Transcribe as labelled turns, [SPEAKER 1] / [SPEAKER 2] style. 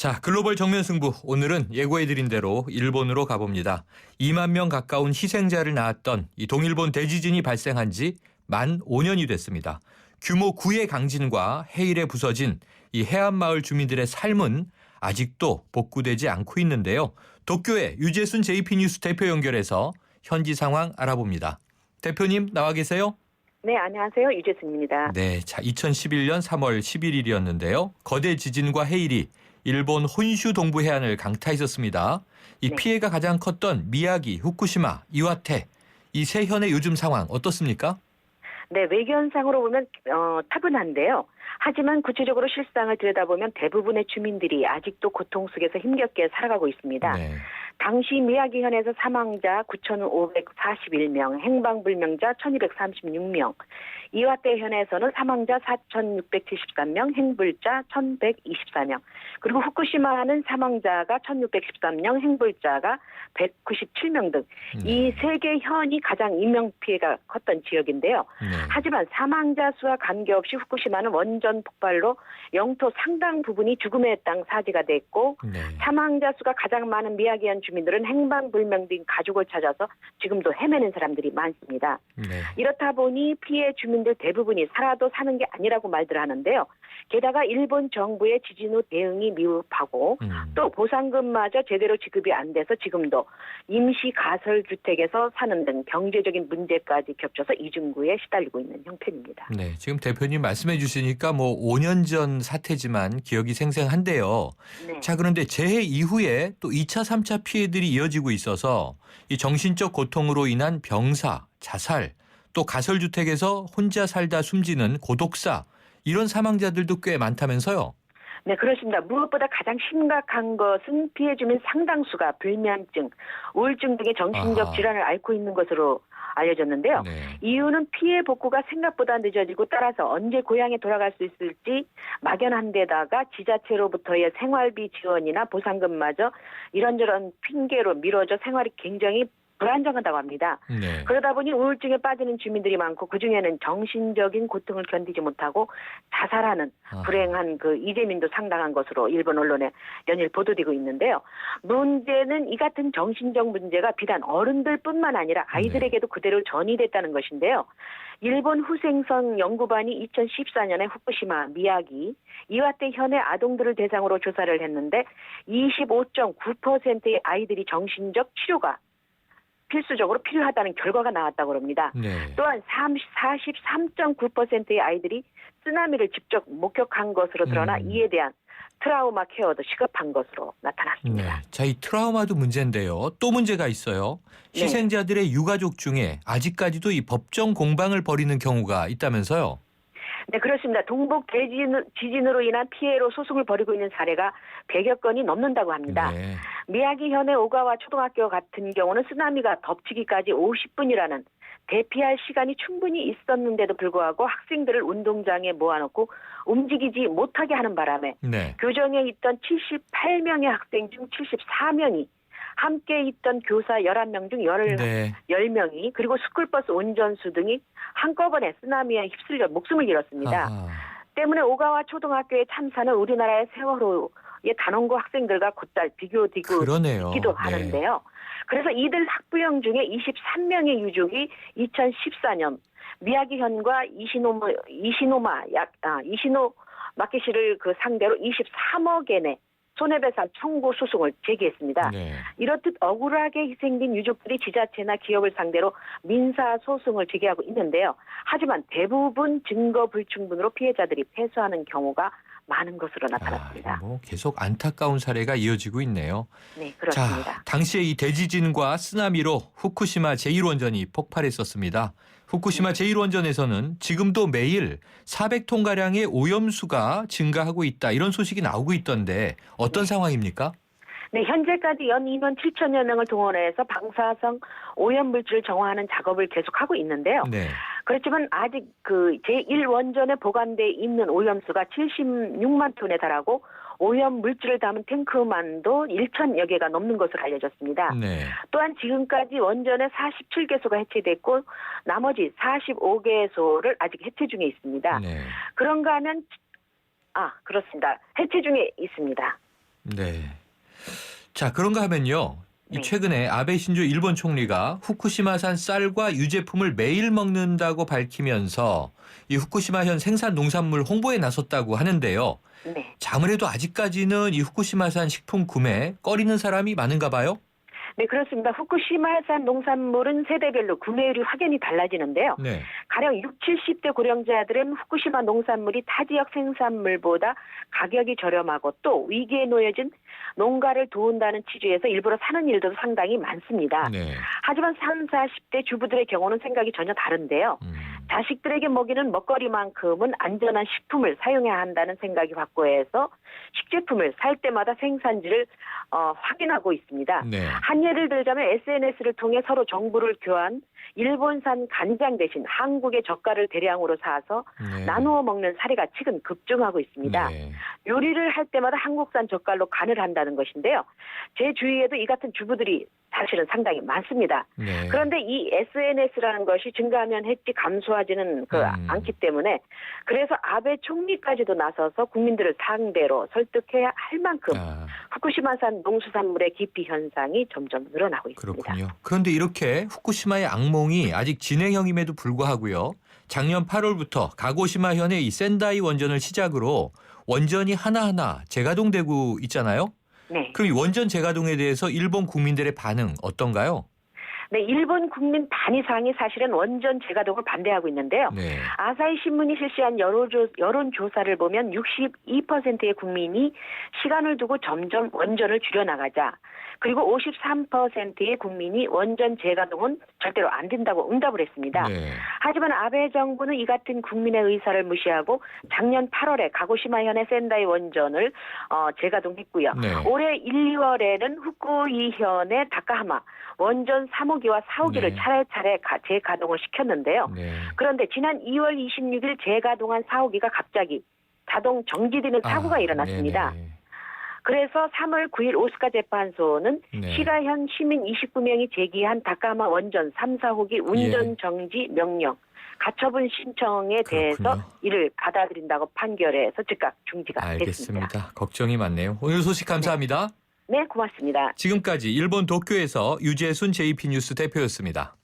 [SPEAKER 1] 자, 글로벌 정면 승부. 오늘은 예고해드린 대로 일본으로 가봅니다. 2만 명 가까운 희생자를 낳았던 이 동일본 대지진이 발생한 지 만 5년이 됐습니다. 규모 9의 강진과 해일에 부서진 이 해안마을 주민들의 삶은 아직도 복구되지 않고 있는데요. 도쿄의 유재순 JP뉴스 대표 연결해서 현지 상황 알아봅니다. 대표님 나와 계세요?
[SPEAKER 2] 네, 안녕하세요. 유재순입니다.
[SPEAKER 1] 네, 자 2011년 3월 11일이었는데요. 거대 지진과 해일이 일본 혼슈 동부 해안을 강타했었습니다. 이
[SPEAKER 2] 네.
[SPEAKER 1] 피해가 가장 컸던 미야기, 후쿠시마, 이와테 이 세 현의 요즘 상황 어떻습니까?
[SPEAKER 2] 네, 외견상으로 보면 타분한데요. 하지만 구체적으로 실상을 들여다보면 대부분의 주민들이 아직도 고통 속에서 힘겹게 살아가고 있습니다.
[SPEAKER 1] 네.
[SPEAKER 2] 당시 미야기현에서 사망자 9,541명, 행방불명자 1,236명, 이와테현에서는 사망자 4,673명, 행불자 1,124명, 그리고 후쿠시마는 사망자가 1,613명, 행불자가 197명 등 이 세 개 현이 가장 인명피해가 컸던 지역인데요.
[SPEAKER 1] 네.
[SPEAKER 2] 하지만 사망자 수와 관계없이 후쿠시마는 원전 폭발로 영토 상당 부분이 죽음의 땅 사지가 됐고
[SPEAKER 1] 네.
[SPEAKER 2] 사망자 수가 가장 많은 미야기현 주민들은 행방불명된 가족을 찾아서 지금도 헤매는 사람들이 많습니다.
[SPEAKER 1] 네.
[SPEAKER 2] 이렇다 보니 피해 주민들 대부분이 살아도 사는 게 아니라고 말들 하는데요. 게다가 일본 정부의 지진 후 대응이 미흡하고 또 보상금마저 제대로 지급이 안 돼서 지금도 임시 가설주택에서 사는 등 경제적인 문제까지 겹쳐서 이중구에 시달리고 있는 형편입니다.
[SPEAKER 1] 네, 지금 대표님 말씀해 주시니까 5년 전 사태지만 기억이 생생한데요.
[SPEAKER 2] 네.
[SPEAKER 1] 자, 그런데 재해 이후에 또 2차, 3차 피해들이 이어지고 있어서 이 정신적 고통으로 인한 병사, 자살, 또 가설주택에서 혼자 살다 숨지는 고독사 이런 사망자들도 꽤 많다면서요?
[SPEAKER 2] 네, 그렇습니다. 무엇보다 가장 심각한 것은 피해 주민 상당수가 불면증, 우울증 등의 정신적
[SPEAKER 1] 아하.
[SPEAKER 2] 질환을 앓고 있는 것으로 알려졌는데요.
[SPEAKER 1] 네.
[SPEAKER 2] 이유는 피해 복구가 생각보다 늦어지고 따라서 언제 고향에 돌아갈 수 있을지 막연한 데다가 지자체로부터의 생활비 지원이나 보상금마저 이런저런 핑계로 미뤄져 생활이 굉장히 불안정하다고 합니다.
[SPEAKER 1] 네.
[SPEAKER 2] 그러다 보니 우울증에 빠지는 주민들이 많고 그중에는 정신적인 고통을 견디지 못하고 자살하는 불행한 그 이재민도 상당한 것으로 일본 언론에 연일 보도되고 있는데요. 문제는 이 같은 정신적 문제가 비단 어른들뿐만 아니라 아이들에게도 그대로 전이됐다는 것인데요. 일본 후생성 연구반이 2014년에 후쿠시마, 미야기, 이와테 현의 아동들을 대상으로 조사를 했는데 25.9%의 아이들이 정신적 치료가 필수적으로 필요하다는 결과가 나왔다고 합니다.
[SPEAKER 1] 네.
[SPEAKER 2] 또한 43.9%의 아이들이 쓰나미를 직접 목격한 것으로 드러나 이에 대한 트라우마 케어도 시급한 것으로 나타났습니다.
[SPEAKER 1] 네. 자, 이 트라우마도 문제인데요. 또 문제가 있어요.
[SPEAKER 2] 네.
[SPEAKER 1] 희생자들의 유가족 중에 아직까지도 이 법정 공방을 벌이는 경우가 있다면서요?
[SPEAKER 2] 네, 그렇습니다. 동북 지진으로 인한 피해로 소송을 벌이고 있는 사례가 100여 건이 넘는다고 합니다.
[SPEAKER 1] 네.
[SPEAKER 2] 미야기현의 오가와 초등학교 같은 경우는 쓰나미가 덮치기까지 50분이라는 대피할 시간이 충분히 있었는데도 불구하고 학생들을 운동장에 모아놓고 움직이지 못하게 하는 바람에
[SPEAKER 1] 네.
[SPEAKER 2] 교정에 있던 78명의 학생 중 74명이 함께 있던 교사 11명 중
[SPEAKER 1] 네.
[SPEAKER 2] 10명이 그리고 스쿨버스 운전수 등이 한꺼번에 쓰나미에 휩쓸려 목숨을 잃었습니다.
[SPEAKER 1] 아하.
[SPEAKER 2] 때문에 오가와 초등학교의 참사는 우리나라의 세월호의 단원고 학생들과 곧잘 비교되기도
[SPEAKER 1] 그러네요.
[SPEAKER 2] 하는데요. 그래서 이들 학부형 중에 23명의 유족이 2014년 미야기현과 이시노마케시를 그 상대로 23억 엔의 손해배상 청구 소송을 제기했습니다.
[SPEAKER 1] 네.
[SPEAKER 2] 이렇듯 억울하게 희생된 유족들이 지자체나 기업을 상대로 민사 소송을 제기하고 있는데요. 하지만 대부분 증거 불충분으로 피해자들이 패소하는 경우가 많은 것으로 나타났습니다.
[SPEAKER 1] 계속 안타까운 사례가 이어지고 있네요.
[SPEAKER 2] 네, 그렇습니다.
[SPEAKER 1] 자, 당시에 이 대지진과 쓰나미로 후쿠시마 제1원전이 폭발했었습니다. 후쿠시마 제1원전에서는 지금도 매일 400톤가량의 오염수가 증가하고 있다. 이런 소식이 나오고 있던데 어떤 상황입니까?
[SPEAKER 2] 네, 현재까지 연 2만 7천여 명을 동원해서 방사성 오염물질을 정화하는 작업을 계속하고 있는데요.
[SPEAKER 1] 네.
[SPEAKER 2] 그렇지만 아직 그 제1원전에 보관돼 있는 오염수가 76만 톤에 달하고 오염 물질을 담은 탱크만도 1,000여 개가 넘는 것으로 알려졌습니다.
[SPEAKER 1] 네.
[SPEAKER 2] 또한 지금까지 원전에 47개소가 해체됐고 나머지 45개소를 아직 해체 중에 있습니다.
[SPEAKER 1] 네.
[SPEAKER 2] 그런가 하면 그렇습니다. 해체 중에 있습니다.
[SPEAKER 1] 네. 자, 그런가 하면요. 이
[SPEAKER 2] 네.
[SPEAKER 1] 최근에 아베 신조 일본 총리가 후쿠시마산 쌀과 유제품을 매일 먹는다고 밝히면서 이 후쿠시마현 생산 농산물 홍보에 나섰다고 하는데요.
[SPEAKER 2] 네.
[SPEAKER 1] 자, 아무래도 아직까지는 이 후쿠시마산 식품 구매 꺼리는 사람이 많은가 봐요?
[SPEAKER 2] 네, 그렇습니다. 후쿠시마산 농산물은 세대별로 구매율이 확연히 달라지는데요.
[SPEAKER 1] 네.
[SPEAKER 2] 가령 60, 70대 고령자들은 후쿠시마 농산물이 타 지역 생산물보다 가격이 저렴하고 또 위기에 놓여진 농가를 도운다는 취지에서 일부러 사는 일도 상당히 많습니다.
[SPEAKER 1] 네.
[SPEAKER 2] 하지만 30, 40대 주부들의 경우는 생각이 전혀 다른데요. 자식들에게 먹이는 먹거리만큼은 안전한 식품을 사용해야 한다는 생각이 확고해서 식제품을 살 때마다 생산지를 확인하고 있습니다.
[SPEAKER 1] 네.
[SPEAKER 2] 한 예를 들자면 SNS를 통해 서로 정보를 교환, 일본산 간장 대신 한국의 젓갈을 대량으로 사서
[SPEAKER 1] 네.
[SPEAKER 2] 나누어 먹는 사례가 최근 급증하고 있습니다.
[SPEAKER 1] 네.
[SPEAKER 2] 요리를 할 때마다 한국산 젓갈로 간을 한다는 것인데요. 제 주위에도 이 같은 주부들이 사실은 상당히 많습니다.
[SPEAKER 1] 네.
[SPEAKER 2] 그런데 이 SNS라는 것이 증가하면 했지 감소하지는 않기 때문에 그래서 아베 총리까지도 나서서 국민들을 상대로 설득해야 할 만큼
[SPEAKER 1] 아,
[SPEAKER 2] 후쿠시마산 농수산물의 기피 현상이 점점 늘어나고 있습니다.
[SPEAKER 1] 그렇군요. 그런데 이렇게 후쿠시마의 악몽이 아직 진행형임에도 불구하고요. 작년 8월부터 가고시마현의 이 센다이 원전을 시작으로 원전이 하나하나 재가동되고 있잖아요.
[SPEAKER 2] 네.
[SPEAKER 1] 그럼 이 원전 재가동에 대해서 일본 국민들의 반응 어떤가요?
[SPEAKER 2] 네, 일본 국민 반이상이 사실은 원전 재가동을 반대하고 있는데요.
[SPEAKER 1] 네.
[SPEAKER 2] 아사히 신문이 실시한 여론조사를 보면 62%의 국민이 시간을 두고 점점 원전을 줄여나가자, 그리고 53%의 국민이 원전 재가동은 절대로 안 된다고 응답을 했습니다.
[SPEAKER 1] 네.
[SPEAKER 2] 하지만 아베 정부는 이 같은 국민의 의사를 무시하고 작년 8월에 가고시마현의 센다이 원전을 재가동했고요.
[SPEAKER 1] 네.
[SPEAKER 2] 올해 1, 2월에는 후쿠이현의 다카하마 원전 3호기와 4호기를
[SPEAKER 1] 네.
[SPEAKER 2] 차례차례 재가동을 시켰는데요.
[SPEAKER 1] 네.
[SPEAKER 2] 그런데 지난 2월 26일 재가동한 4호기가 갑자기 자동 정지되는 사고가 일어났습니다.
[SPEAKER 1] 네네.
[SPEAKER 2] 그래서 3월 9일 오스카 재판소는
[SPEAKER 1] 네.
[SPEAKER 2] 시가현 시민 29명이 제기한 다카마 원전 3, 4호기 운전 정지 명령, 가처분 신청에 대해서
[SPEAKER 1] 그렇군요. 이를
[SPEAKER 2] 받아들인다고 판결해서 즉각 중지가 됐습니다.
[SPEAKER 1] 알겠습니다. 걱정이 많네요. 오늘 소식 감사합니다.
[SPEAKER 2] 네, 고맙습니다.
[SPEAKER 1] 지금까지 일본 도쿄에서 유재순 JP 뉴스 대표였습니다.